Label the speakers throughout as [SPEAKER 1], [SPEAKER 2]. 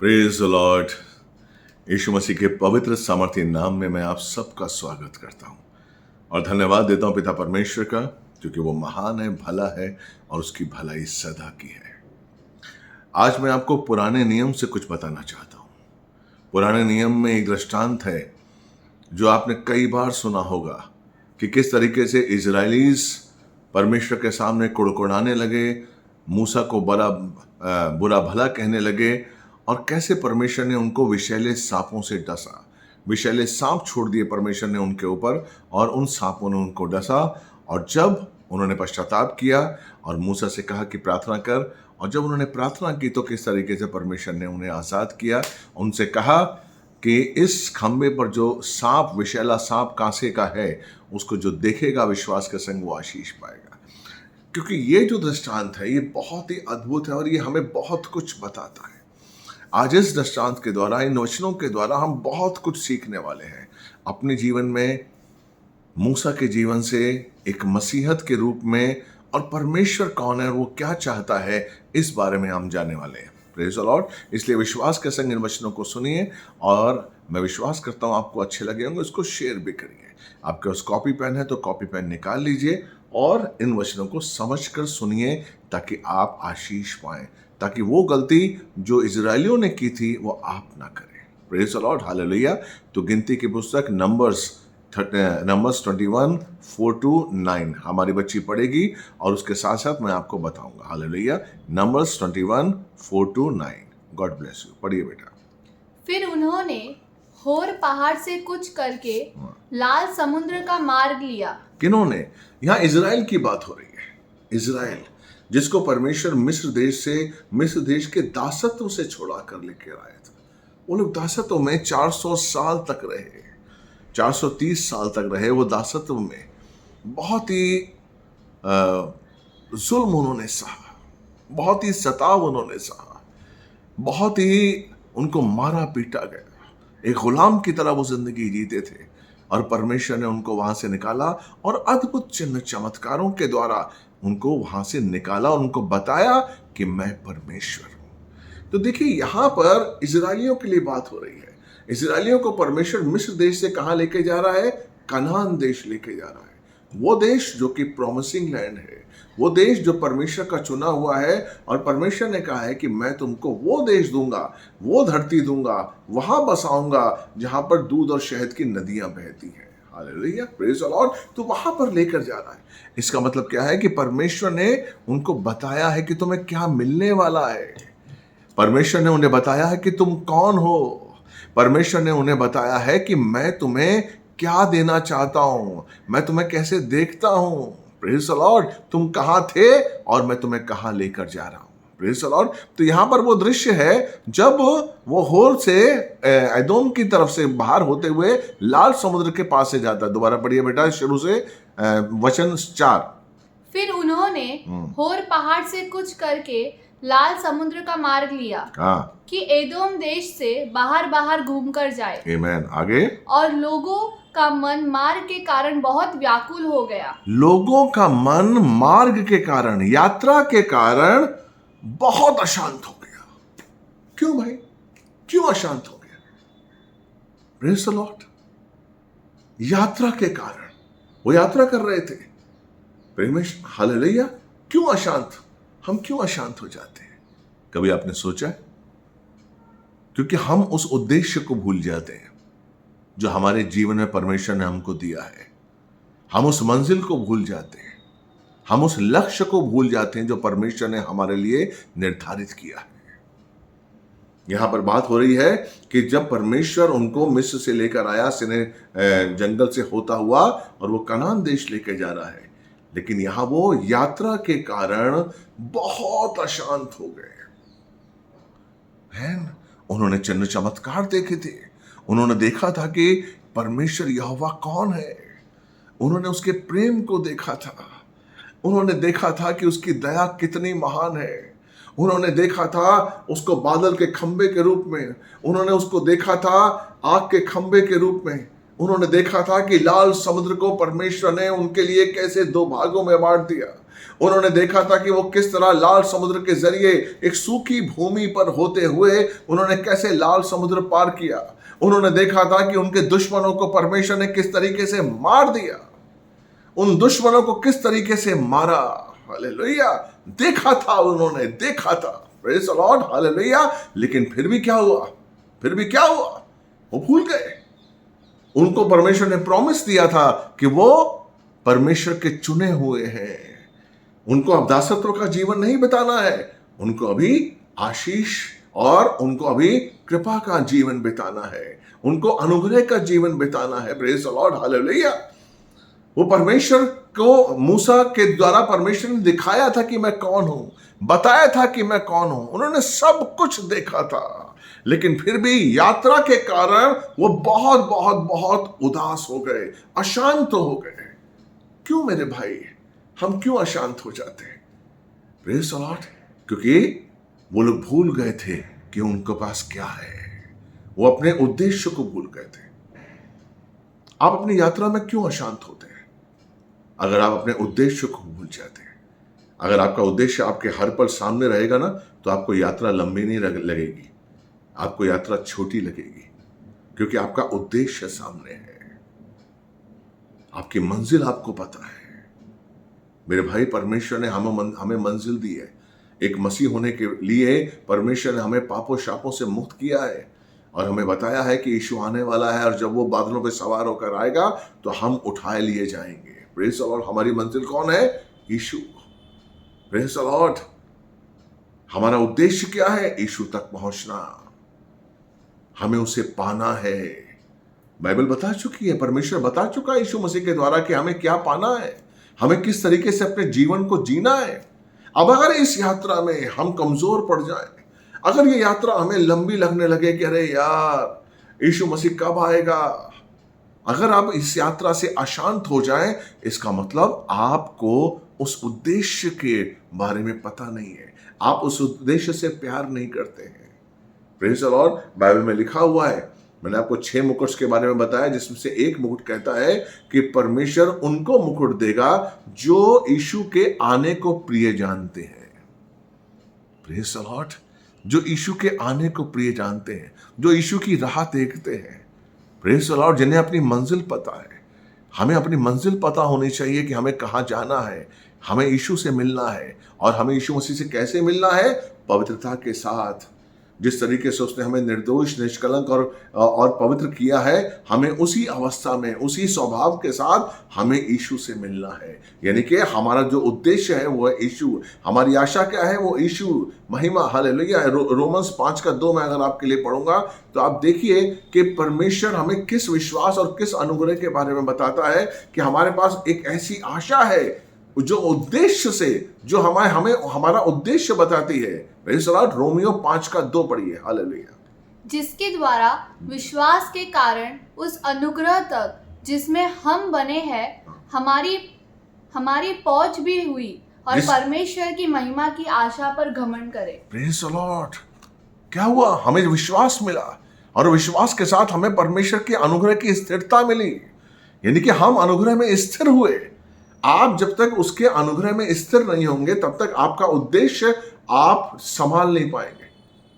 [SPEAKER 1] Praise the lord. Yeshu Masih के पवित्र सामर्थ्य नाम में मैं आप सबका स्वागत करता हूं और धन्यवाद देता हूं पिता परमेश्वर का, क्योंकि वो महान है, भला है और उसकी भलाई सदा की है। आज मैं आपको पुराने नियम से कुछ बताना चाहता हूं। पुराने नियम में एक दृष्टांत है जो आपने कई बार सुना होगा कि किस तरीके से इजराइलीज परमेश्वर के सामने कुड़कुड़ाने लगे, मूसा को बुरा भला कहने लगे और कैसे परमेश्वर ने उनको विषैले सांपों से डसा। विषैले सांप छोड़ दिए परमेश्वर ने उनके ऊपर और उन सांपों ने उनको डसा। और जब उन्होंने पश्चाताप किया और मूसा से कहा कि प्रार्थना कर, और जब उन्होंने प्रार्थना की तो किस तरीके से परमेश्वर ने उन्हें आज़ाद किया। उनसे कहा कि इस खंबे पर जो सांप, विषैला सांप कांसे का है, उसको जो देखेगा विश्वास के संग वो आशीष पाएगा। क्योंकि ये जो दृष्टांत है ये बहुत ही अद्भुत है और ये हमें बहुत कुछ बताता है। आज इस दृष्टांत के द्वारा, इन वचनों के द्वारा हम बहुत कुछ सीखने वाले हैं अपने जीवन में, मूसा के जीवन से एक मसीहत के रूप में, और परमेश्वर कौन है और वो क्या चाहता है इस बारे में हम जानने वाले हैं। Praise the Lord. इसलिए विश्वास के संग इन वचनों को सुनिए और मैं विश्वास करता हूं आपको अच्छे लगे होंगे। इसको शेयर भी करिए। आपके पास कॉपी पेन है तो कॉपी पेन निकाल लीजिए और इन वचनों को समझकर सुनिए ताकि आप आशीष पाएं, ताकि वो गलती जो इजरायलियों ने की थी वो आप ना करें। Praise the Lord, hallelujah. तो गिनती की पुस्तक नंबर्स 21:4-9 हमारी बच्ची पढ़ेगी और उसके साथ साथ मैं आपको बताऊंगा। Hallelujah. Numbers 21:4-9। God bless you. पढ़िए बेटा।
[SPEAKER 2] फिर उन्होंने होर पहाड़ से कुछ करके लाल समुद्र का मार्ग लिया।
[SPEAKER 1] किन्होंने? यहाँ इजराइल की बात हो रही है। इजराइल जिसको परमेश्वर मिस्र देश के दासत्व से छोड़ा कर लेकर आया था। वो लोग दासत्व में 400 साल तक रहे, 430 साल तक रहे वो दासत्व में। बहुत ही जुल्म उन्होंने सहा, बहुत ही सताव उन्होंने सहा, बहुत ही उनको मारा पीटा गया। एक गुलाम की तरह वो जिंदगी जीते थे और परमेश्वर ने उनको वहां से निकाला और अद्भुत चिन्ह चमत्कारों के द्वारा उनको वहां से निकाला और उनको बताया कि मैं परमेश्वर हूं। तो देखिए, यहां पर इजरायलियों के लिए बात हो रही है। इजरायलियों को परमेश्वर मिस्र देश से कहां लेके जा रहा है? कनान देश लेके जा रहा है। वो देश जो कि प्रॉमिसिंग लैंड है, वो देश जो परमेश्वर का चुना हुआ है। और परमेश्वर ने कहा है कि मैं तुमको वो देश दूंगा, वो धरती दूंगा, वहां बसाऊंगा जहां पर दूध और शहद की नदियां बहती हैं। Hallelujah, praise the Lord. तो वहां पर लेकर जा रहा है। इसका मतलब क्या है कि परमेश्वर ने उनको बताया है कि तुम्हें क्या मिलने वाला है। परमेश्वर ने उन्हें बताया है कि तुम कौन हो। परमेश्वर ने उन्हें बताया है कि मैं तुम्हें क्या देना चाहता हूं, मैं तुम्हें कैसे देखता हूं। Praise the Lord. तुम कहां थे और मैं तुम्हें कहां लेकर जा रहा हूं। Praise the Lord. तो यहां पर वो दृश्य है जब वो होर से एदोम की तरफ से बाहर होते हुए लाल समुद्र के पास से जाता है। दोबारा पढ़िए बेटा शुरू से, वचन 4।
[SPEAKER 2] फिर उन्होंने होर पहाड़ से कुछ करके लाल समुद्र का मार्ग लिया कि एदोम देश से बाहर बाहर घूमकर जाए।
[SPEAKER 1] आमीन। आगे।
[SPEAKER 2] और लोगों का मन मार्ग के कारण बहुत व्याकुल हो गया।
[SPEAKER 1] लोगों का मन मार्ग के कारण, यात्रा के कारण बहुत अशांत हो गया। क्यों भाई? क्यों अशांत हो गया? Praise the Lord. यात्रा के कारण, वो यात्रा कर रहे थे। प्रेमेश, हालेलुया। क्यों अशांत? हम क्यों अशांत हो जाते हैं? कभी आपने सोचा? क्योंकि हम उस उद्देश्य को भूल जाते हैं जो हमारे जीवन में परमेश्वर ने हमको दिया है। हम उस मंजिल को भूल जाते हैं, हम उस लक्ष्य को भूल जाते हैं जो परमेश्वर ने हमारे लिए निर्धारित किया है। यहां पर बात हो रही है कि जब परमेश्वर उनको मिस्र से लेकर आया, सिने जंगल से होता हुआ, और वो कनान देश लेकर जा रहा है, लेकिन यहां वो यात्रा के कारण बहुत अशांत हो गए हैं। उन्होंने चिन्ह चमत्कार देखे थे, उन्होंने देखा था कि परमेश्वर यहोवा कौन है, उन्होंने उसके प्रेम को देखा था, उन्होंने देखा था कि उसकी दया कितनी महान है, उन्होंने देखा था उसको बादल के खंबे के रूप में, उन्होंने उसको देखा था आग के खंबे के रूप में, उन्होंने देखा था कि लाल समुद्र को परमेश्वर ने उनके लिए कैसे दो भागों में बांट दिया। उन्होंने देखा था कि वो किस तरह लाल समुद्र के जरिए एक सूखी भूमि पर होते हुए उन्होंने कैसे लाल समुद्र पार किया। उन्होंने देखा था कि उनके दुश्मनों को परमेश्वर ने किस तरीके से मार दिया, उन दुश्मनों को किस तरीके से मारा। हालेलुया। देखा था, उन्होंने देखा था। Praise the Lord. हालेलुया। लेकिन फिर भी क्या हुआ? वो भूल गए। उनको परमेश्वर ने प्रॉमिस दिया था कि वो परमेश्वर के चुने हुए हैं। उनको अब दासत्व का जीवन नहीं बिताना है, उनको अभी आशीष और उनको अभी कृपा का जीवन बिताना है, उनको अनुग्रह का जीवन बिताना है। Praise the Lord. हालेलुया। वो परमेश्वर को मूसा के द्वारा परमेश्वर ने दिखाया था कि मैं कौन हूं, बताया था कि मैं कौन हूं। उन्होंने सब कुछ देखा था, लेकिन फिर भी यात्रा के कारण वो बहुत बहुत बहुत उदास हो गए, अशांत हो गए। क्यों मेरे भाई, हम क्यों अशांत हो जाते हैं? Praise the Lord. क्योंकि वो लोग भूल गए थे कि उनके पास क्या है। वो अपने उद्देश्य को भूल गए थे। आप अपनी यात्रा में क्यों अशांत होते हैं? अगर आप अपने उद्देश्य को भूल जाते हैं। अगर आपका उद्देश्य आपके हर पल सामने रहेगा ना, तो आपको यात्रा लंबी नहीं लगेगी, आपको यात्रा छोटी लगेगी, क्योंकि आपका उद्देश्य सामने है, आपकी मंजिल आपको पता है। मेरे भाई, परमेश्वर ने हमें मंजिल दी है। एक मसीह होने के लिए परमेश्वर ने हमें पापों शापों से मुक्त किया है और हमें बताया है कि यीशु आने वाला है, और जब वो बादलों पे सवार होकर आएगा तो हम उठाए लिए जाएंगे। Praise the lord. हमारी मंजिल कौन है? यीशु। Praise the lord. हमारा उद्देश्य क्या है? यीशु तक पहुंचना, हमें उसे पाना है। बाइबल बता चुकी है, परमेश्वर बता चुका है यीशु मसीह के द्वारा कि हमें क्या पाना है, हमें किस तरीके से अपने जीवन को जीना है। अब अगर इस यात्रा में हम कमजोर पड़ जाएं, अगर ये यात्रा हमें लंबी लगने लगे कि अरे यार यीशु मसीह कब आएगा, अगर आप इस यात्रा से अशांत हो जाएं, इसका मतलब आपको उस उद्देश्य के बारे में पता नहीं है, आप उस उद्देश्य से प्यार नहीं करते हैं। Praise the Lord. बाइबल में लिखा हुआ है, मैंने आपको 6 मुकुट के बारे में बताया, जिसमें से एक मुकुट कहता है कि परमेश्वर उनको मुकुट देगा जो यीशु के आने को प्रिय जानते हैं। Praise the Lord. जो यीशु के आने को प्रिय जानते हैं, जो यीशु की राह देखते हैं। Praise the Lord. जिन्हें अपनी मंजिल पता है। हमें अपनी मंजिल पता होनी चाहिए कि हमें कहाँ जाना है, हमें यीशु से मिलना है। और हमें यीशु मसीह से कैसे मिलना है? पवित्रता के साथ। जिस तरीके से उसने हमें निर्दोष, निष्कलंक और पवित्र किया है, हमें उसी अवस्था में, उसी स्वभाव के साथ हमें यीशु से मिलना है। यानी कि हमारा जो उद्देश्य है वो है यीशु, हमारी आशा क्या है? वो यीशु। महिमा। हालेलुया। रोमन्स 5:2 में अगर आपके लिए पढ़ूंगा तो आप देखिए कि परमेश्वर हमें किस विश्वास और किस अनुग्रह के बारे में बताता है कि हमारे पास एक ऐसी आशा है जो उद्देश्य से, जो हमें हमारा उद्देश्य बताती है। रोमियो 5:2 पढ़िए। हालेलुया।
[SPEAKER 2] जिसके द्वारा विश्वास के कारण उस अनुग्रह तक जिसमें हम बने हैं हमारी पहुंच भी हुई, और परमेश्वर की महिमा की आशा पर घमंड करे।
[SPEAKER 1] Praise the Lord. क्या हुआ? हमें विश्वास मिला, और विश्वास के साथ हमें परमेश्वर के अनुग्रह की स्थिरता मिली। यानी कि हम अनुग्रह में स्थिर हुए। आप जब तक उसके अनुग्रह में स्थिर नहीं होंगे, तब तक आपका उद्देश्य आप संभाल नहीं पाएंगे।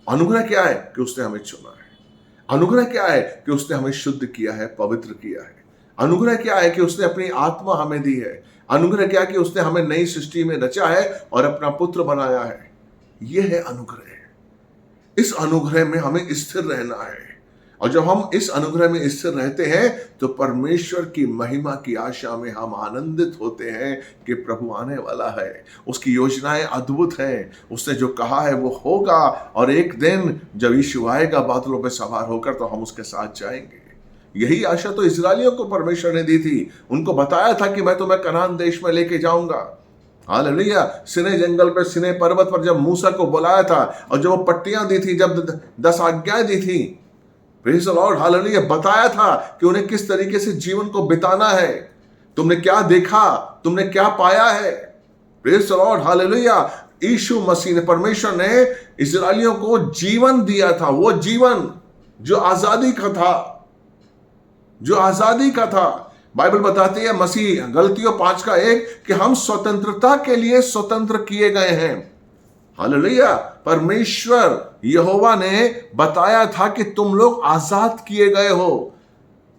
[SPEAKER 1] अनुग्रह क्या है? कि उसने हमें चुना है। अनुग्रह क्या है? कि उसने हमें शुद्ध किया है, पवित्र किया है। अनुग्रह क्या है? कि उसने अपनी आत्मा हमें दी है। अनुग्रह क्या? कि उसने हमें नई सृष्टि में रचा है और अपना पुत्र बनाया है। यह है अनुग्रह। इस अनुग्रह में हमें स्थिर रहना है, और जब हम इस अनुग्रह में स्थिर रहते हैं तो परमेश्वर की महिमा की आशा में हम आनंदित होते हैं कि प्रभु आने वाला है। उसकी योजनाएं अद्भुत हैं। उसने जो कहा है वो होगा, और एक दिन जब यीशु आएगा बादलों पर सवार होकर, तो हम उसके साथ जाएंगे। यही आशा तो इस्राएलियों को परमेश्वर ने दी थी। उनको बताया था कि मैं तुम्हें कनान देश में लेके जाऊंगा। हालेलुया। सिने जंगल पर, सिने पर्वत पर जब मूसा को बुलाया था, और जब वो पट्टियां दी थी, जब 10 आज्ञाएं दी थी, प्रेज़ द लॉर्ड। हालेलुया। बताया था कि उन्हें किस तरीके से जीवन को बिताना है। तुमने क्या देखा, तुमने क्या पाया है? Praise the Lord. हालेलुया। यीशु मसीह ने, परमेश्वर ने इस्राएलियों को जीवन दिया था। वो जीवन जो आजादी का था, जो आजादी का था। बाइबल बताती है मसीह गलतियों 5:1 कि हम स्वतंत्रता के लिए स्वतंत्र किए गए हैं। हालेलुया। परमेश्वर यहोवा ने बताया था कि तुम लोग आजाद किए गए हो।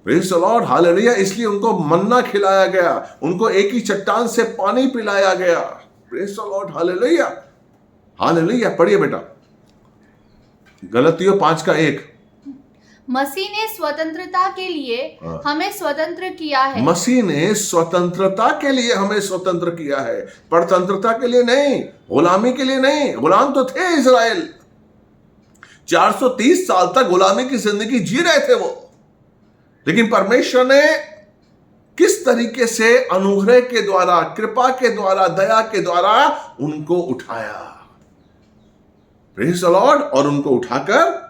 [SPEAKER 1] Praise the Lord. हालेलुया। इसलिए उनको मन्ना खिलाया गया, उनको एक ही चट्टान से पानी पिलाया गया। Praise the Lord. Hallelujah. Hallelujah. पढ़िए बेटा गलतियों 5:1।
[SPEAKER 2] मसीह ने स्वतंत्रता के लिए हमें स्वतंत्र किया है।
[SPEAKER 1] मसीह ने स्वतंत्रता के लिए हमें स्वतंत्र किया है, परतंत्रता के लिए नहीं, गुलामी के लिए नहीं। गुलाम तो थे इजराइल, 430 साल तक गुलामी की जिंदगी जी रहे थे वो, लेकिन परमेश्वर ने किस तरीके से अनुग्रह के द्वारा, कृपा के द्वारा, दया के द्वारा उनको उठाया। Praise the Lord. और उनको उठाकर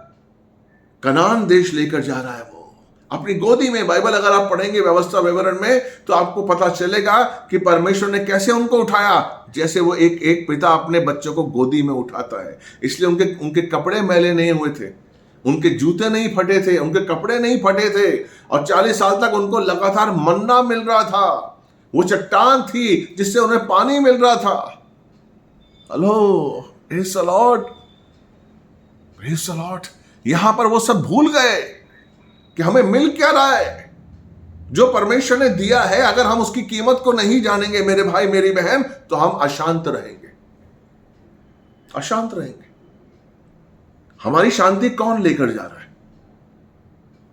[SPEAKER 1] कनान देश लेकर जा रहा है वो अपनी गोदी में। बाइबल अगर आप पढ़ेंगे व्यवस्था विवरण में तो आपको पता चलेगा कि परमेश्वर ने कैसे उनको उठाया, जैसे वो एक पिता अपने बच्चों को गोदी में उठाता है। इसलिए उनके कपड़े मैले नहीं हुए थे, उनके जूते नहीं फटे थे, उनके कपड़े नहीं फटे थे, और 40 साल तक उनको लगातार मन्ना मिल रहा था। वो चट्टान थी जिससे उन्हें पानी मिल रहा था। Hello, praise the Lord, praise the Lord. यहां पर वो सब भूल गए कि हमें मिल क्या रहा है, जो परमेश्वर ने दिया है। अगर हम उसकी कीमत को नहीं जानेंगे मेरे भाई मेरी बहन, तो हम अशांत रहेंगे, अशांत रहेंगे। हमारी शांति कौन लेकर जा रहा है?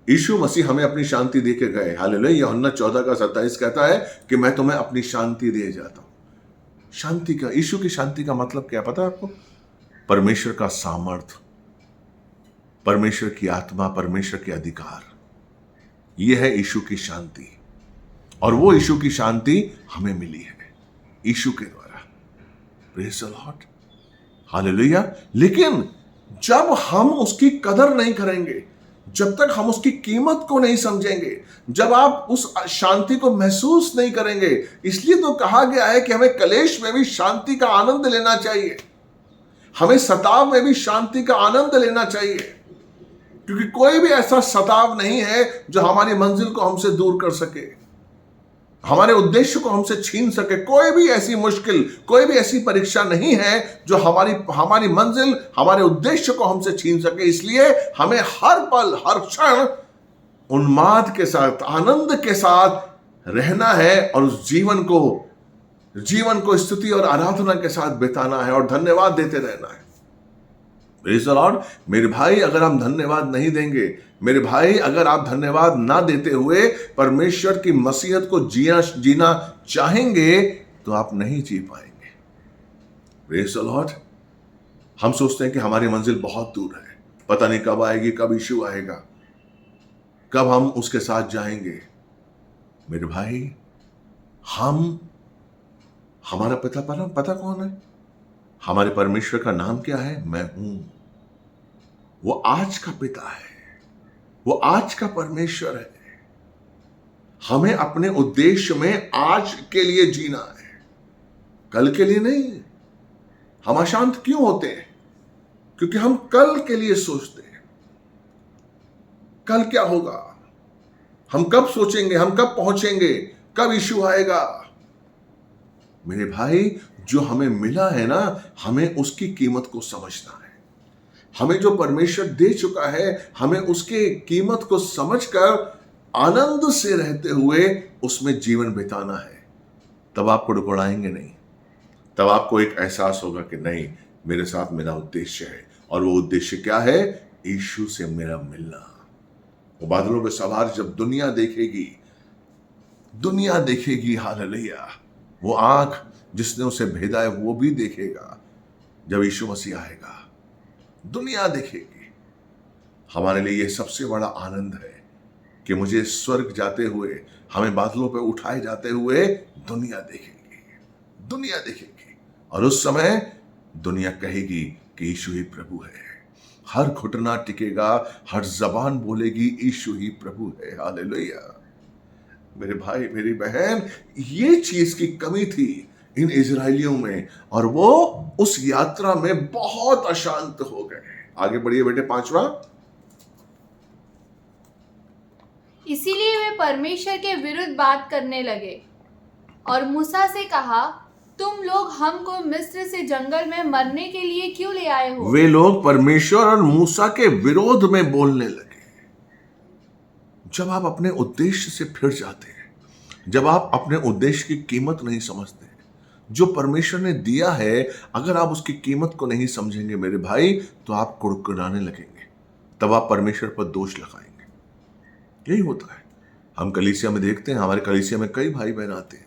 [SPEAKER 1] यीशु मसीह हमें अपनी शांति दे के गए। हालेलुया। यूहन्ना 14:27 कहता है कि मैं तुम्हें अपनी शांति दे जाता हूं। शांति का, यीशु की शांति का मतलब क्या पता है आपको? परमेश्वर का सामर्थ, परमेश्वर की आत्मा, परमेश्वर के अधिकार, यह है यीशु की शांति। और वो यीशु की शांति हमें मिली है यीशु के द्वारा। Praise the Lord. हालेलुया। लेकिन जब हम उसकी कदर नहीं करेंगे, जब तक हम उसकी कीमत को नहीं समझेंगे, जब आप उस शांति को महसूस नहीं करेंगे, इसलिए तो कहा गया है कि हमें कलेश में भी शांति का आनंद लेना चाहिए, हमें सताव में भी शांति का आनंद लेना चाहिए, क्योंकि कोई भी ऐसा सताव नहीं है जो हमारी मंजिल को हमसे दूर कर सके, हमारे उद्देश्य को हमसे छीन सके। कोई भी ऐसी मुश्किल, कोई भी ऐसी परीक्षा नहीं है जो हमारी मंजिल, हमारे उद्देश्य को हमसे छीन सके। इसलिए हमें हर पल, हर क्षण उन्माद के साथ, आनंद के साथ रहना है, और उस जीवन को स्तुति और आराधना के साथ बिताना है, और धन्यवाद देते रहना है। Praise the Lord. मेरे भाई, अगर हम धन्यवाद नहीं देंगे, मेरे भाई अगर आप धन्यवाद ना देते हुए परमेश्वर की मसीहत को जीना चाहेंगे, तो आप नहीं जी पाएंगे। Praise the Lord. हम सोचते हैं कि हमारी मंजिल बहुत दूर है, पता नहीं कब आएगी, कब यीशु आएगा, कब हम उसके साथ जाएंगे। मेरे भाई, हमारा पता कौन है? हमारे परमेश्वर का नाम क्या है? मैं हूं। वो आज का पिता है, वो आज का परमेश्वर है। हमें अपने उद्देश्य में आज के लिए जीना है, कल के लिए नहीं। हम अशांत क्यों होते हैं? क्योंकि हम कल के लिए सोचते हैं, कल क्या होगा, हम कब सोचेंगे, हम कब पहुंचेंगे, कब यीशु आएगा। मेरे भाई, जो हमें मिला है ना, हमें उसकी कीमत को समझना है। हमें जो परमेश्वर दे चुका है, हमें उसके कीमत को समझकर आनंद से रहते हुए उसमें जीवन बिताना है। तब आप कुड़कुड़ाएंगे नहीं, तब आपको एक एहसास होगा कि नहीं, मेरे साथ मेरा उद्देश्य है। और वो उद्देश्य क्या है? यीशु से मेरा मिलना। वो बादलों पे सवार जब दुनिया देखेगी, हालेलुया। वो आंख जिसने उसे भेदा है वो भी देखेगा। जब यीशु मसीह आएगा, दुनिया देखेगी। हमारे लिए यह सबसे बड़ा आनंद है कि मुझे स्वर्ग जाते हुए, हमें बादलों पे उठाए जाते हुए दुनिया देखेगी। और उस समय दुनिया कहेगी कि यीशु ही प्रभु है। हर घुटना टिकेगा, हर जबान बोलेगी यीशु ही प्रभु है। हालेलुया। मेरे भाई मेरी बहन, ये चीज की कमी थी इन इजराइलियों में, और वो उस यात्रा में बहुत अशांत हो गए। आगे बढ़िए बेटे, 5वां।
[SPEAKER 2] इसीलिए वे परमेश्वर के विरुद्ध बात करने लगे और मूसा से कहा, तुम लोग हमको मिस्र से जंगल में मरने के लिए क्यों ले आए हो?
[SPEAKER 1] वे लोग परमेश्वर और मूसा के विरोध में बोलने लगे। जब आप अपने उद्देश्य से फिर जाते हैं, जब आप अपने उद्देश्य की कीमत नहीं समझते, जो परमेश्वर ने दिया है, अगर आप उसकी कीमत को नहीं समझेंगे मेरे भाई, तो आप कुड़कुड़ाने लगेंगे, तब आप परमेश्वर पर दोष लगाएंगे। यही होता है। हम कलीसिया में देखते हैं, हमारे कलीसिया में कई भाई बहन आते हैं,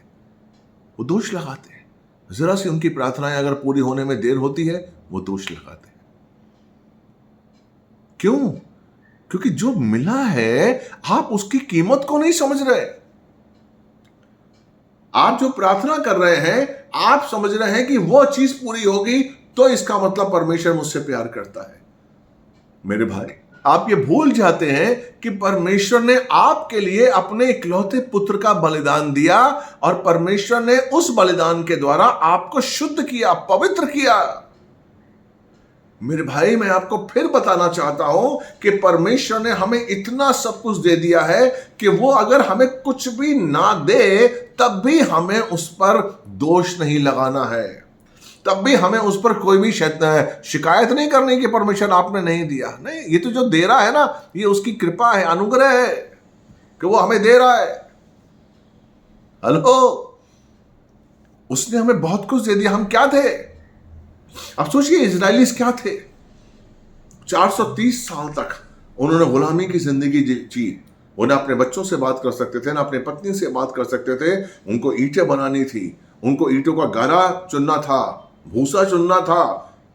[SPEAKER 1] वो दोष लगाते हैं। जरा सी उनकी प्रार्थनाएं अगर पूरी होने में देर होती है, वो दोष लगाते हैं। क्यों? क्योंकि जो मिला है आप उसकी कीमत को नहीं समझ रहे। आप जो प्रार्थना कर रहे हैं, आप समझ रहे हैं कि वो चीज पूरी होगी तो इसका मतलब परमेश्वर मुझसे प्यार करता है। मेरे भाई, आप ये भूल जाते हैं कि परमेश्वर ने आपके लिए अपने इकलौते पुत्र का बलिदान दिया और परमेश्वर ने उस बलिदान के द्वारा आपको शुद्ध किया, पवित्र किया। मेरे भाई, मैं आपको फिर बताना चाहता हूं कि परमेश्वर ने हमें इतना सब कुछ दे दिया है कि वो अगर हमें कुछ भी ना दे तब भी हमें उस पर दोष नहीं लगाना है, तब भी हमें उस पर कोई भी शिकायत नहीं करनी कि परमेश्वर आपने नहीं दिया। नहीं, ये तो जो दे रहा है ना, ये उसकी कृपा है, अनुग्रह है कि वो हमें दे रहा है। हेलो, उसने हमें बहुत कुछ दे दिया। हम क्या थे? अब सोचिए, इजराइलीज क्या थे? 430 साल तक उन्होंने गुलामी की जिंदगी जी। उन्हें अपने बच्चों से बात कर सकते थे, ना अपनी पत्नी से बात कर सकते थे। उनको ईंटें बनानी थी, उनको ईंटों का गारा चुनना था, भूसा चुनना था,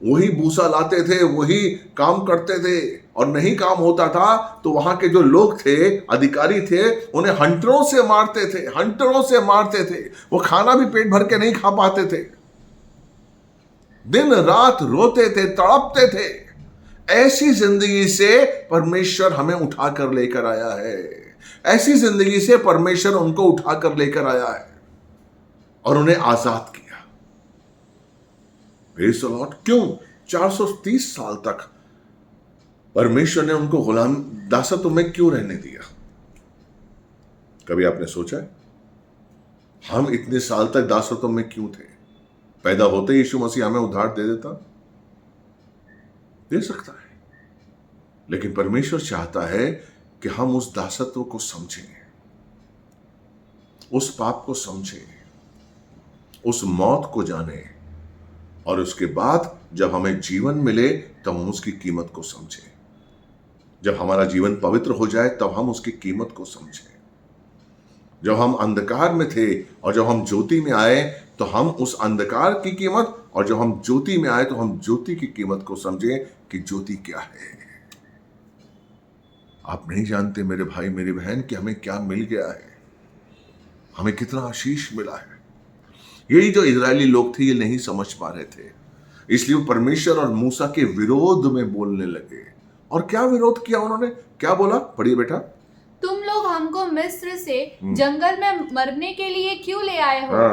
[SPEAKER 1] वही भूसा लाते थे, वही काम करते थे। और नहीं काम होता था तो वहां के जो लोग थे, अधिकारी थे, उन्हें हंटरों से मारते थे, हंटरों से मारते थे। वो खाना भी पेट भर के नहीं खा पाते थे, दिन रात रोते थे, तड़पते थे। ऐसी जिंदगी से परमेश्वर हमें उठाकर लेकर आया है। ऐसी जिंदगी से परमेश्वर उनको उठाकर लेकर आया है और उन्हें आजाद किया। Praise the Lord. क्यों? 430 साल तक परमेश्वर ने उनको गुलाम दासत्व में क्यों रहने दिया? कभी आपने सोचा है हम इतने साल तक दासत्व में क्यों थे? पैदा होते यीशु मसीह हमें उद्धार दे देता? दे सकता है, लेकिन परमेश्वर चाहता है कि हम उस दासत्व को समझें, उस पाप को समझें, उस मौत को जाने, और उसके बाद जब हमें जीवन मिले तब हम उसकी कीमत को समझें। जब हमारा जीवन पवित्र हो जाए तब हम उसकी कीमत को समझें। जब हम अंधकार में थे और जब हम ज्योति में आए तो हम उस अंधकार की कीमत, और जब हम ज्योति में आए तो हम ज्योति की कीमत को समझें कि ज्योति क्या है। आप नहीं जानते मेरे भाई मेरी बहन कि हमें क्या मिल गया है, हमें कितना आशीष मिला है। यही जो इजरायली लोग थे ये नहीं समझ पा रहे थे, इसलिए वो परमेश्वर और मूसा के विरोध में बोलने लगे। और क्या विरोध किया उन्होंने? क्या बोला? पढ़िए बेटा।
[SPEAKER 2] तुम लोग हमको मिस्र से जंगल में मरने के लिए क्यों ले आए हो?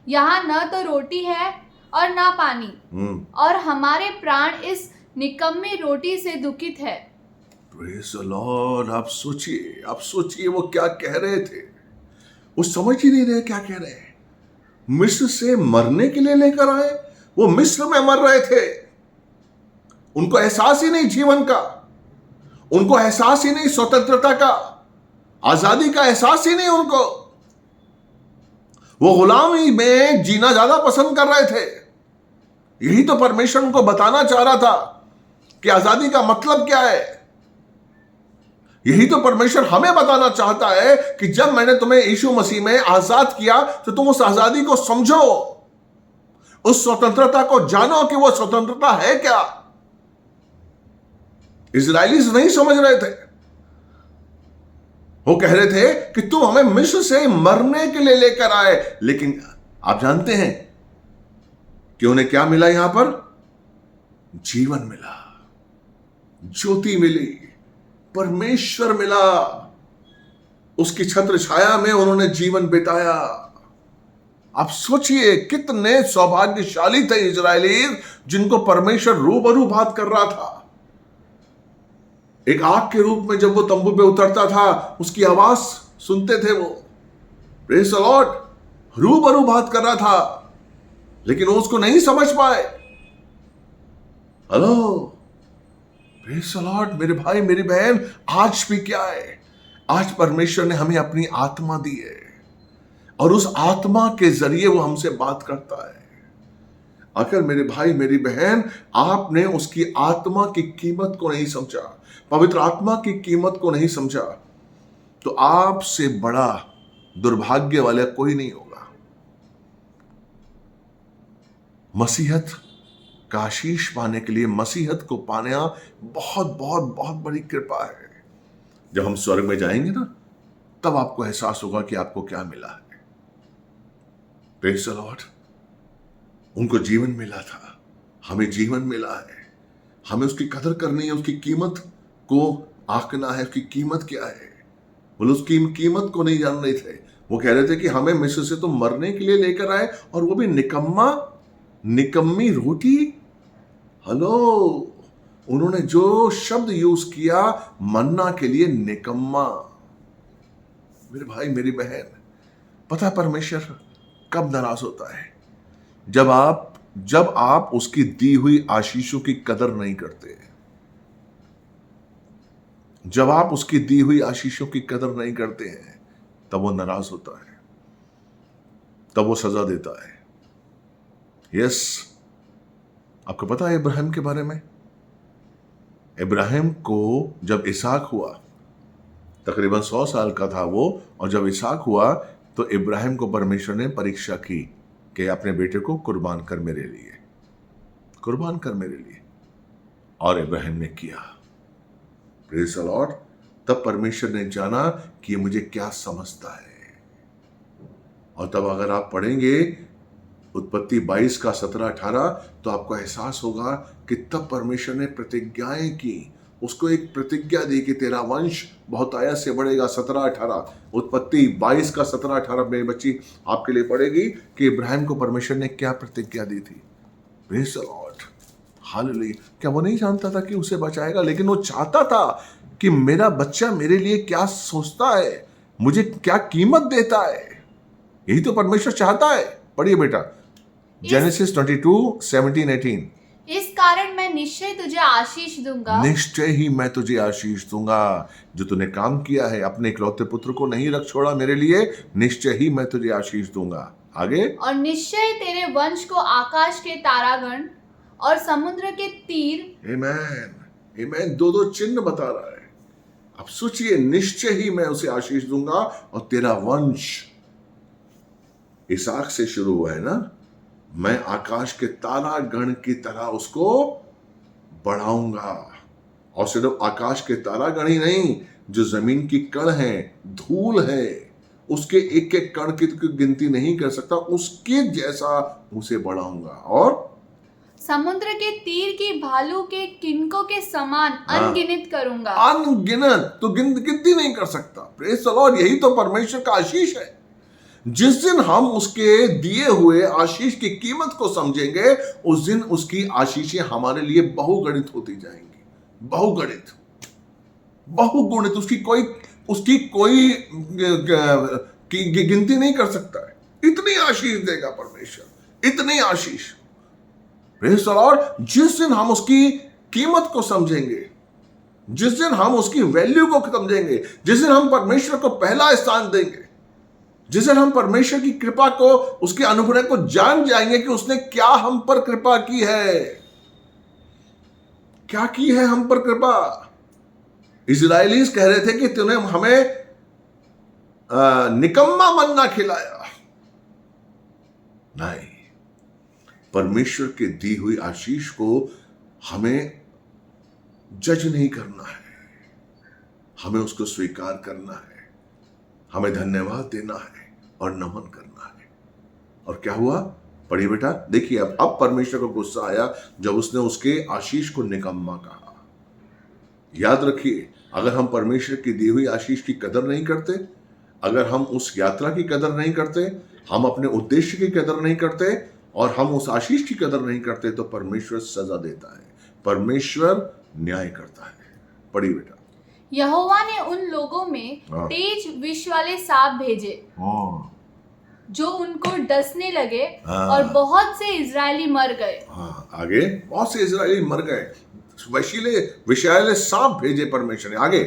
[SPEAKER 2] यहाँ न तो रोटी है और न पानी, और हमारे प्राण इस निकम्मी रोटी से दुखित है।
[SPEAKER 1] Praise the Lord. आप सोचिए वो क्या कह रहे थे। वो समझ ही नहीं रहे क्या कह रहे हैं। मिस्र से मरने के लिए लेकर आए। वो मिस्र में मर रहे थे, उनको एहसास ही नहीं जीवन का, उनको एहसास ही नहीं स्वतंत्रता का, आजादी का एहसास ही नहीं उनको। वो गुलामी में जीना ज्यादा पसंद कर रहे थे। यही तो परमेश्वर उनको बताना चाह रहा था कि आजादी का मतलब क्या है। यही तो परमेश्वर हमें बताना चाहता है कि जब मैंने तुम्हें यीशु मसीह में आजाद किया तो तुम उस आजादी को समझो, उस स्वतंत्रता को जानो कि वो स्वतंत्रता है क्या। इजराइलीज नहीं समझ रहे थे। वो कह रहे थे कि तुम हमें मिस्र से मरने के लिए लेकर आए। लेकिन आप जानते हैं कि उन्हें क्या मिला? यहां पर जीवन मिला, ज्योति मिली, परमेश्वर मिला। उसकी छत्र छाया में उन्होंने जीवन बिताया। आप सोचिए कितने सौभाग्यशाली थे इजरायली जिनको परमेश्वर रूबरू बात कर रहा था। एक आग के रूप में जब वो तंबू पे उतरता था, उसकी आवाज सुनते थे वो, प्रेज द लॉर्ड, रूबरू बात कर रहा था, लेकिन वो उसको नहीं समझ पाए। हेलो, प्रेज द लॉर्ड, मेरे भाई मेरी बहन, आज भी क्या है, आज परमेश्वर ने हमें अपनी आत्मा दी है और उस आत्मा के जरिए वो हमसे बात करता है। अगर मेरे भाई मेरी बहन आपने उसकी आत्मा की कीमत को नहीं समझा, पवित्र आत्मा की कीमत को नहीं समझा, तो आपसे बड़ा दुर्भाग्य वाला कोई नहीं होगा। मसीहत का आशीष पाने के लिए, मसीहत को पाना बहुत बहुत बहुत बड़ी कृपा है। जब हम स्वर्ग में जाएंगे ना, तब आपको एहसास होगा कि आपको क्या मिला है। Praise the Lord. उनको जीवन मिला था, हमें जीवन मिला है, हमें उसकी कदर करनी है, उसकी कीमत को आंकना है। उसकी कीमत क्या है? बोले उसकी कीमत को नहीं जान रहे थे। वो कह रहे थे कि हमें मिस्र से तो मरने के लिए लेकर आए, और वो भी निकम्मी रोटी। हेलो, उन्होंने जो शब्द यूज किया मन्ना के लिए, निकम्मा। मेरे भाई मेरी बहन, पता है परमेश्वर कब नाराज होता है? जब आप उसकी दी हुई आशीषों की कदर नहीं करते। जब आप उसकी दी हुई आशीषों की कदर नहीं करते हैं, तब वो नाराज होता है, तब वो सजा देता है। यस, आपको पता है इब्राहिम के बारे में? इब्राहिम को जब इसहाक हुआ, तकरीबन 100 साल का था वो, और जब इसहाक हुआ तो इब्राहिम को परमेश्वर ने परीक्षा की कि अपने बेटे को कुर्बान कर मेरे लिए, कुर्बान कर मेरे लिए। और इब्राहिम ने किया। Praise the Lord. तब परमेश्वर ने जाना कि ये मुझे क्या समझता है। और तब अगर आप पढ़ेंगे उत्पत्ति 22 का 17-18, तो आपको एहसास होगा कि तब परमेश्वर ने प्रतिज्ञाएं की, उसको एक प्रतिज्ञा दी कि तेरा वंश बहुत आयत से बढ़ेगा। 17-18 उत्पत्ति 22 का 17-18 मेरी बच्ची आपके लिए पढ़ेगी कि इब्राहिम को परमेश्वर ने क्या प्रतिज्ञा दी थी। Praise the Lord, hallelujah. क्या वो नहीं जानता था कि उसे बचाएगा? लेकिन वो चाहता था कि मेरा बच्चा मेरे लिए क्या सोचता है, मुझे क्या कीमत देता है। यही तो परमेश्वर चाहता है। पढ़िए बेटा, जेनेसिस 22:17-18।
[SPEAKER 2] इस कारण मैं निश्चय तुझे आशीष दूंगा,
[SPEAKER 1] निश्चय ही मैं तुझे आशीष दूंगा। जो तूने काम किया है, अपने इकलौते पुत्र को नहीं रख छोड़ा मेरे लिए, निश्चय ही मैं तुझे आशीष दूंगा। आगे, और
[SPEAKER 2] निश्चय तेरे वंश को आकाश के तारागण और समुद्र के तीर।
[SPEAKER 1] आमेन, आमेन। दो चिन्ह बता रहा है। अब सोचिए, निश्चय ही मैं उसे आशीष दूंगा, और तेरा वंश इसहाक से शुरू हुआ है ना, मैं आकाश के तारा गण की तरह उसको बढ़ाऊंगा। और सिर्फ आकाश के तारा गण ही नहीं, जो जमीन की कण है, धूल है, उसके एक एक कण की गिनती नहीं कर सकता, उसके जैसा उसे बढ़ाऊंगा। और
[SPEAKER 2] समुद्र के तीर की भालू के किनकों के समान अनगिनत करूंगा।
[SPEAKER 1] अनगिनत, तो गिनती नहीं कर सकता। Praise the Lord. यही तो परमेश्वर का आशीष है। जिस दिन हम उसके दिए हुए आशीष की कीमत को समझेंगे, उस दिन उसकी आशीषें हमारे लिए बहुगणित होती जाएंगी। बहुगणित, बहुगुणित। उसकी कोई गिनती नहीं कर सकता है। इतनी आशीष देगा परमेश्वर, इतनी आशीष। Praise the Lord. जिस दिन हम उसकी कीमत को समझेंगे, जिस दिन हम उसकी वैल्यू को समझेंगे, जिस दिन हम परमेश्वर को पहला स्थान देंगे, जिस दिन हम परमेश्वर की कृपा को, उसके अनुग्रह को जान जाएंगे कि उसने क्या हम पर कृपा की है, क्या की है हम पर कृपा। इजराइलीज कह रहे थे कि तूने हमें निकम्मा मन्ना खिलाया। नहीं, परमेश्वर के दी हुई आशीष को हमें जज नहीं करना है, हमें उसको स्वीकार करना है, हमें धन्यवाद देना है और नमन करना है। और क्या हुआ? पढ़िए बेटा, देखिए। अब परमेश्वर को गुस्सा आया जब उसने उसके आशीष को निकम्मा कहा। याद रखिए, अगर हम परमेश्वर की दी हुई आशीष की कदर नहीं करते, अगर हम उस यात्रा की कदर नहीं करते, हम अपने उद्देश्य की कदर नहीं करते, और हम उस आशीष की कदर नहीं करते, तो परमेश्वर सजा देता है, परमेश्वर न्याय करता है। पढ़ी बेटा।
[SPEAKER 2] यहोवा ने उन लोगों में
[SPEAKER 1] हाँ।
[SPEAKER 2] तेज विष वाले सांप भेजे जो उनको डसने लगे
[SPEAKER 1] हाँ।
[SPEAKER 2] और बहुत से इजरायली मर गए।
[SPEAKER 1] हाँ, आगे बहुत से इजरायली मर गए। विषैले सांप भेजे परमेश्वर ने। आगे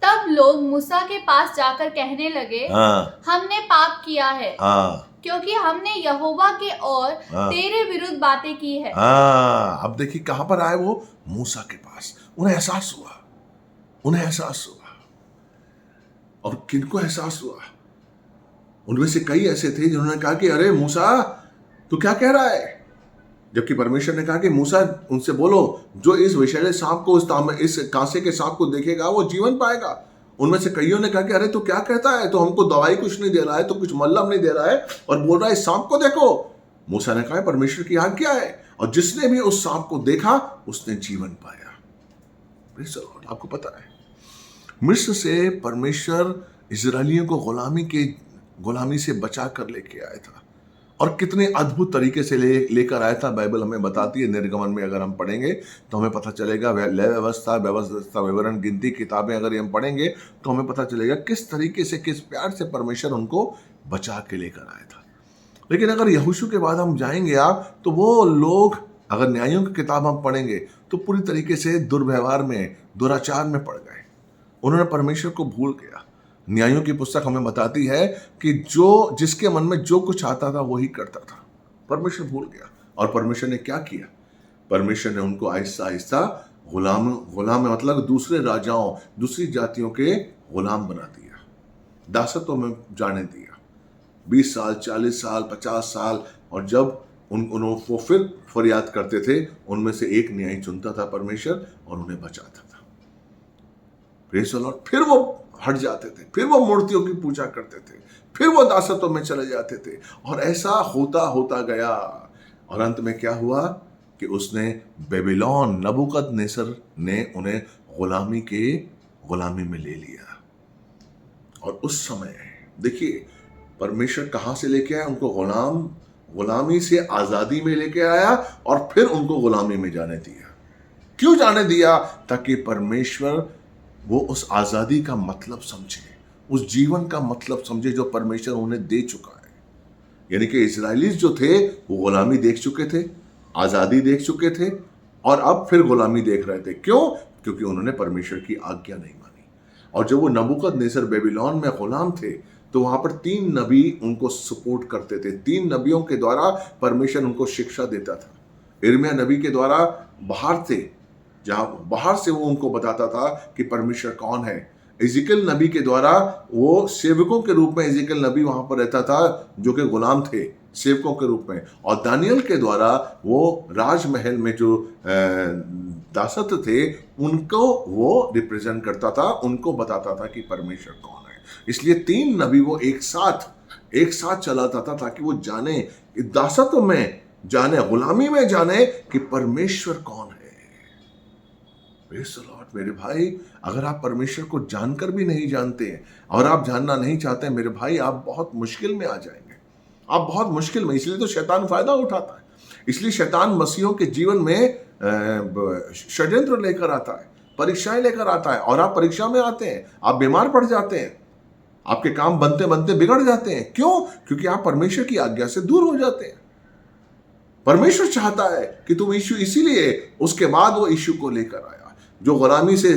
[SPEAKER 2] तब लोग मूसा के पास जाकर कहने लगे,
[SPEAKER 1] हाँ।
[SPEAKER 2] हमने पाप किया है,
[SPEAKER 1] हाँ।
[SPEAKER 2] क्योंकि हमने यहोवा के और
[SPEAKER 1] हाँ।
[SPEAKER 2] तेरे विरुद्ध बातें की है।
[SPEAKER 1] हाँ, अब देखिए कहां पर आए वो, मूसा के पास। उन्हें एहसास हुआ। और किनको एहसास हुआ? उनमें से कई ऐसे थे जिन्होंने कहा कि अरे मूसा तू क्या कह रहा है, जबकि परमेश्वर ने कहा कि मूसा उनसे बोलो, जो इस विषैले सांप को, इस कांसे के सांप को देखेगा वो जीवन पाएगा। उनमें से कईयों ने कहा कि अरे तू क्या कहता है, तो हमको दवाई कुछ नहीं दे रहा है, तो कुछ मल्लम नहीं दे रहा है और बोल रहा है इस सांप को देखो। मूसा ने कहा परमेश्वर की आज्ञा है, और जिसने भी उस सांप को देखा उसने जीवन पाया। आपको पता है मिस्र से परमेश्वर इजरायलियों को गुलामी से बचा कर लेके आया था, और कितने अद्भुत तरीके से लेकर आया था। बाइबल हमें बताती है, निर्गमन में अगर हम पढ़ेंगे तो हमें पता चलेगा, व्यवस्था विवरण, गिनती किताबें अगर हम पढ़ेंगे तो हमें पता चलेगा किस तरीके से, किस प्यार से परमेश्वर उनको बचा के लेकर आया था। लेकिन अगर यहोशू के बाद हम जाएंगे आप, तो वो लोग, अगर न्यायों की किताब हम पढ़ेंगे तो पूरी तरीके से दुर्व्यवहार में, दुराचार में पड़ गए। उन्होंने परमेश्वर को भूल गया। न्यायों की पुस्तक हमें बताती है कि जिसके मन में जो कुछ आता था वही करता था। परमेश्वर भूल गया, और परमेश्वर ने क्या किया? परमेश्वर ने उनको आहिस्ता आहिस्ता गुलाम मतलब दूसरे राजाओं, दूसरी जातियों के गुलाम बना दिया, दासत्व में जाने दिया। 20 साल, 40 साल, 50 साल, और जब वो फिर फरियाद करते थे, उनमें से एक न्यायी चुनता था परमेश्वर और उन्हें बचाता था। Praise the Lord. फिर वो हट जाते थे, फिर वो मूर्तियों की पूजा करते थे, फिर वो दासत्व में चले जाते थे, और ऐसा होता होता गया। और अंत में क्या हुआ कि उसने बेबीलोन, नबूकदनेस्सर ने उन्हें गुलामी में ले लिया। और उस समय देखिए परमेश्वर कहां से लेके आया उनको? गुलामी से आजादी में लेके आया, और फिर उनको गुलामी में जाने दिया। क्यों जाने दिया? ताकि परमेश्वर वो उस आजादी का मतलब समझे, उस जीवन का मतलब समझे जो परमेश्वर उन्हें दे चुका है। यानी कि इजरायली जो थे वो गुलामी देख चुके थे, आजादी देख चुके थे, और अब फिर गुलामी देख रहे थे। क्यों? क्योंकि उन्होंने परमेश्वर की आज्ञा नहीं मानी। और जब वो नबूकदनेस्सर बेबीलोन में गुलाम थे, तो वहां पर 3 नबी उनको सपोर्ट करते थे। 3 नबियों के द्वारा परमेश्वर उनको शिक्षा देता था। यिर्मयाह नबी के द्वारा बाहर से वो उनको बताता था कि परमेश्वर कौन है। इज़िकियल नबी के द्वारा वो सेवकों के रूप में, इज़िकियल नबी वहां पर रहता था जो कि गुलाम थे, सेवकों के रूप में। और दानियल के द्वारा वो राजमहल में जो दासत्व थे उनको वो रिप्रेजेंट करता था, उनको बताता था कि परमेश्वर कौन है। इसलिए 3 नबी वो एक साथ चलाता था, ताकि वो जाने, दासत्व में जाने, गुलामी में जाने कि परमेश्वर कौन है। Praise the Lord. मेरे भाई, अगर आप परमेश्वर को जानकर भी नहीं जानते हैं और आप जानना नहीं चाहते, मेरे भाई, आप बहुत मुश्किल में आ जाएंगे। आप बहुत मुश्किल में, इसलिए तो शैतान फायदा उठाता है। इसलिए शैतान मसीहों के जीवन में षड्यंत्र लेकर आता है, परीक्षाएं लेकर आता है, और आप परीक्षा में आते हैं, आप बीमार पड़ जाते हैं, आपके काम बनते बनते बिगड़ जाते हैं। क्यों? क्योंकि आप परमेश्वर की आज्ञा से दूर हो जाते हैं। परमेश्वर चाहता है कि तुम यीशु, इसीलिए उसके बाद वो यीशु को लेकर आया। जो गुलामी से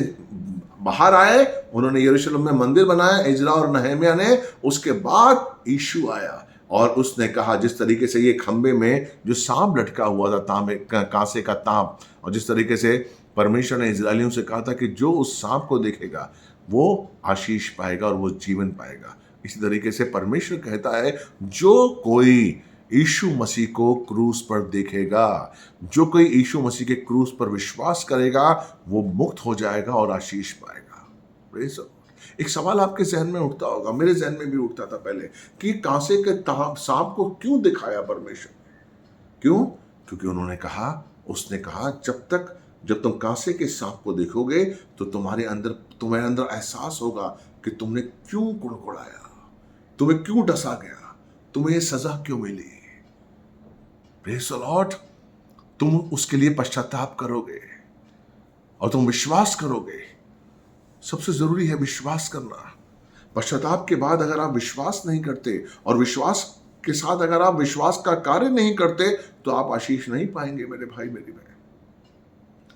[SPEAKER 1] बाहर आए, उन्होंने यरूशलेम में मंदिर बनाया, इजरा और नहम्याह ने। उसके बाद यीशु आया, और उसने कहा, जिस तरीके से ये खंबे में जो सांप लटका हुआ था, कांसे का तांब, और जिस तरीके से परमेश्वर ने इजरायलियों से कहा था कि जो उस सांप को देखेगा वो आशीष पाएगा और वो जीवन पाएगा, इसी तरीके से परमेश्वर कहता है, जो कोई यीशु मसीह को क्रूस पर देखेगा, जो कोई यीशु मसीह के क्रूस पर विश्वास करेगा, वो मुक्त हो जाएगा और आशीष पाएगा। एक सवाल आपके जहन में उठता होगा, मेरे जहन में भी उठता था पहले, कि कांसे के सांप को क्यों दिखाया परमेश्वर? क्यों? क्योंकि उसने कहा जब तुम कांसे के सांप को देखोगे तो तुम्हारे अंदर एहसास होगा कि तुमने क्यों कुड़कुड़ाया, तुम्हें क्यों डसा गया, तुम्हें सजा क्यों मिली। Praise the Lord. तुम उसके लिए पश्चाताप करोगे और तुम विश्वास करोगे सबसे जरूरी है विश्वास करना। पश्चाताप के बाद अगर आप विश्वास नहीं करते और विश्वास के साथ अगर आप विश्वास का कार्य नहीं करते तो आप आशीष नहीं पाएंगे मेरे भाई मेरी बहन,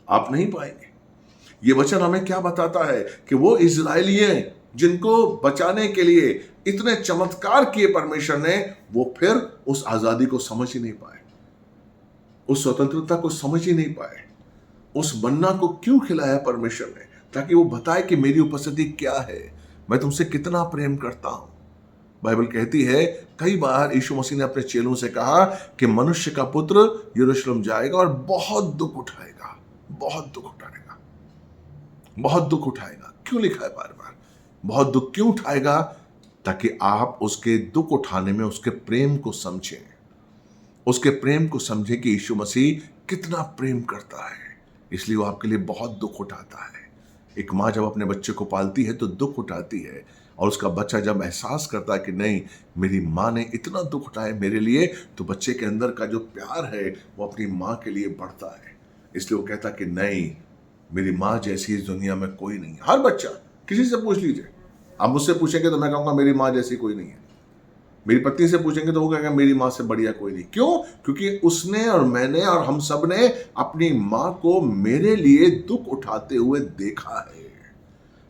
[SPEAKER 1] आप नहीं पाएंगे। ये वचन हमें क्या बताता है कि वो इजरायली जिनको बचाने के लिए इतने चमत्कार किए परमेश्वर ने, वो फिर उस आजादी को समझ ही नहीं पाए, उस स्वतंत्रता को समझ ही नहीं पाए। उस मन्ना को क्यों खिलाया परमेश्वर ने? ताकि वो बताए कि मेरी उपस्थिति क्या है, मैं तुमसे कितना प्रेम करता हूं। बाइबल कहती है कई बार यीशु मसीह ने अपने चेलों से कहा कि मनुष्य का पुत्र यरूशलेम जाएगा और बहुत दुख उठाएगा, बहुत दुख उठाएगा, बहुत दुख उठाएगा। क्यों लिखा है बार बार बहुत दुख क्यों उठाएगा? ताकि आप उसके दुख उठाने में उसके प्रेम को समझें, उसके प्रेम को समझें कि यीशु मसीह कितना प्रेम करता है, इसलिए वो आपके लिए बहुत दुख उठाता है। एक माँ जब अपने बच्चे को पालती है तो दुख उठाती है, और उसका बच्चा जब एहसास करता है कि नहीं मेरी माँ ने इतना दुख उठाया मेरे लिए, तो बच्चे के अंदर का जो प्यार है वो अपनी माँ के लिए बढ़ता है। इसलिए वो कहता कि नहीं मेरी माँ जैसी इस दुनिया में कोई नहीं है। हर बच्चा, किसी से पूछ लीजिए, आप मुझसे पूछेंगे तो मैं कहूँगा मेरी माँ जैसी कोई नहीं है। मेरी पत्नी से पूछेंगे तो वो कहेगा मेरी माँ से बढ़िया कोई नहीं। क्यों? क्योंकि उसने और मैंने और हम सब ने अपनी माँ को मेरे लिए दुख उठाते हुए देखा है।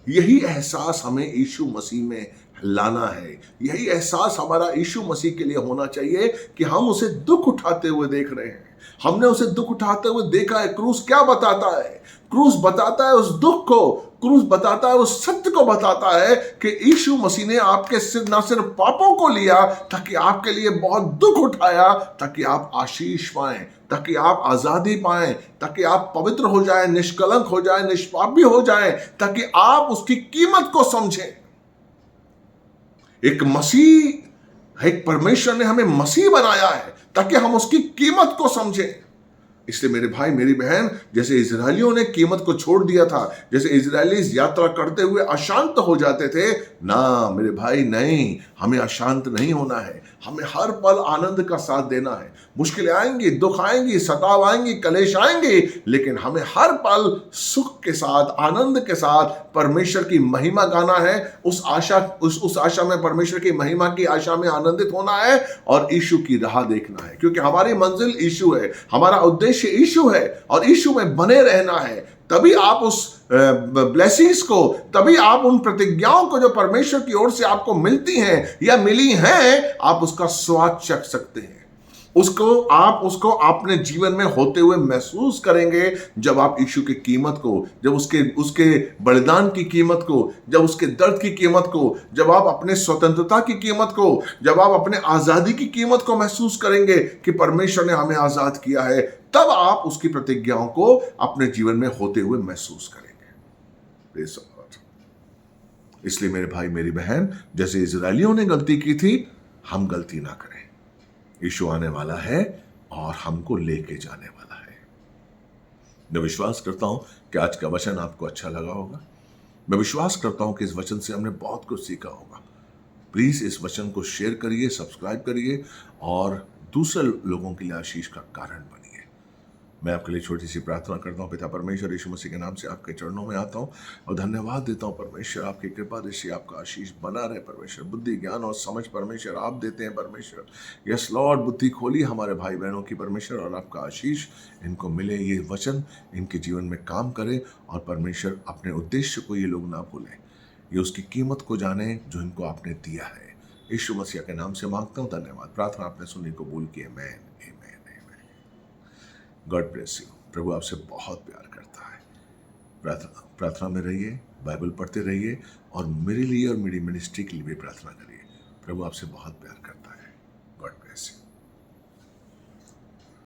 [SPEAKER 1] यही एहसास हमें यीशु मसीह में लाना है, यही एहसास हमारा यीशु मसीह के लिए होना चाहिए कि हम उसे दुख उठाते हुए देख रहे हैं। हमने उसे दुख उठाते हुए देखा है। क्रूस क्या बताता है? क्रूस बताता है उस दुख को, क्रूस बताता है उस सत्य को, बताता है कि यीशु मसीह ने आपके सिर न सिर्फ पापों को लिया, ताकि आपके लिए बहुत दुख उठाया, ताकि आप आशीष पाएं, ताकि आप आजादी पाएं, ताकि आप पवित्र हो जाएं, निष्कलंक हो जाएं, निष्पापी हो जाएं, ताकि आप उसकी कीमत को समझें। एक मसीह, एक परमेश्वर ने हमें मसीह बनाया है ताकि हम उसकी कीमत को समझें। इसलिए मेरे भाई मेरी बहन, जैसे इजरायलियों ने कीमत को छोड़ दिया था, जैसे इजरायली यात्रा करते हुए अशांत हो जाते थे, ना मेरे भाई नहीं, हमें अशांत नहीं होना है। हमें हर पल आनंद का साथ देना है। मुश्किलें आएंगी, दुख आएंगी, सताव आएंगी, कलेश आएंगे, लेकिन हमें हर पल सुख के साथ, आनंद के साथ परमेश्वर की महिमा गाना है। उस आशा में, परमेश्वर की महिमा की आशा में आनंदित होना है और यीशु की राह देखना है, क्योंकि हमारी मंजिल यीशु है, हमारा उद्देश्य यीशु है और यीशु में बने रहना है। तभी आप उस ब्लेसिंग्स को, तभी आप उन प्रतिज्ञाओं को जो परमेश्वर की ओर से आपको मिलती हैं या मिली हैं, आप उसका स्वाद चख सकते हैं। उसको अपने जीवन में होते हुए महसूस करेंगे जब आप यीशु की कीमत को, जब उसके बलिदान की कीमत को, जब उसके दर्द की कीमत को, जब आप अपने स्वतंत्रता की कीमत को, जब आप अपने आजादी की कीमत को महसूस करेंगे कि परमेश्वर ने हमें आजाद किया है, तब आप उसकी प्रतिज्ञाओं को अपने जीवन में होते हुए महसूस करेंगे। इसलिए मेरे भाई मेरी बहन, जैसे इजरायलियों ने गलती की थी, हम गलती ना करें। यीशु आने वाला है और हमको लेके जाने वाला है। मैं विश्वास करता हूं कि आज का वचन आपको अच्छा लगा होगा। मैं विश्वास करता हूं कि इस वचन से हमने बहुत कुछ सीखा होगा। प्लीज इस वचन को शेयर करिए, सब्सक्राइब करिए और दूसरे लोगों के लिए आशीष का कारण बनिए। मैं आपके लिए छोटी सी प्रार्थना करता हूँ। पिता परमेश्वर, यीशु मसीह के नाम से आपके चरणों में आता हूँ और धन्यवाद देता हूँ परमेश्वर, आपकी कृपा दृष्टि, आपका आशीष बना रहे परमेश्वर। बुद्धि, ज्ञान और समझ परमेश्वर आप देते हैं परमेश्वर। यस लॉर्ड, बुद्धि खोली हमारे भाई बहनों की परमेश्वर, और आपका आशीष इनको मिले। ये वचन इनके जीवन में काम करे और परमेश्वर अपने उद्देश्य को ये लोग ना भूलें, ये उसकी कीमत को जाने जो इनको आपने दिया है। यीशु मसीह के नाम से मांगता हूँ, धन्यवाद। प्रार्थना आपने सुनी, कबूल की। आमीन। God bless you. प्रभु आपसे बहुत प्यार करता है। प्रार्थना में रहिए, बाइबल पढ़ते रहिए और मेरे लिए और मेरी मिनिस्ट्री के लिए भी प्रार्थना करिए। प्रभु आपसे बहुत प्यार करता है। God bless you.